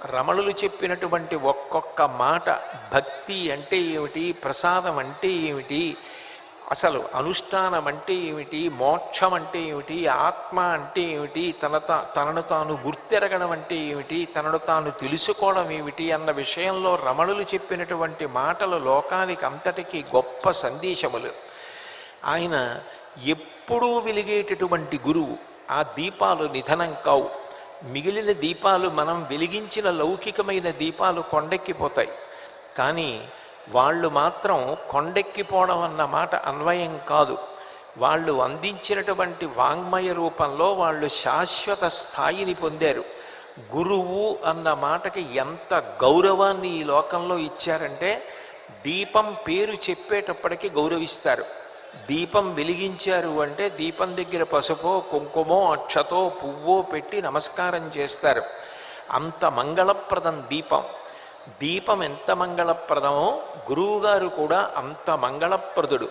రమణులు చెప్పినటువంటి ఒక్కొక్క మాట భక్తి అంటే ఏమిటి, ప్రసాదం అంటే ఏమిటి, అసలు అనుష్ఠానం అంటే ఏమిటి, మోక్షం అంటే ఏమిటి, ఆత్మ అంటే ఏమిటి, తనను తాను గుర్తెరగడం అంటే ఏమిటి, తనను తాను తెలుసుకోవడం ఏమిటి అన్న విషయంలో రమణులు చెప్పినటువంటి మాటలు లోకానికి అంతటికీ గొప్ప సందేశములు. ఆయన ఎప్పుడూ వెలిగేటటువంటి గురువు. ఆ దీపాలు నిధనం కావు. మిగిలిన దీపాలు మనం వెలిగించిన లౌకికమైన దీపాలు కొండెక్కిపోతాయి, కానీ వాళ్ళు మాత్రం కొండెక్కిపోవడం అన్న మాట అన్వయం కాదు. వాళ్ళు అందించినటువంటి వాంగ్మయ రూపంలో వాళ్ళు శాశ్వత స్థాయిని పొందారు. గురువు అన్న మాటకి ఎంత గౌరవాన్ని ఈ లోకంలో ఇచ్చారంటే, దీపం పేరు చెప్పేటప్పటికీ గౌరవిస్తారు. దీపం వెలిగించారు అంటే దీపం దగ్గర పసుపో కుంకుమో అక్షతో పువ్వో పెట్టి నమస్కారం చేస్తారు. అంత మంగళప్రదం దీపం. దీపం ఎంత మంగళప్రదమో గురువుగారు కూడా అంత మంగళప్రదుడు.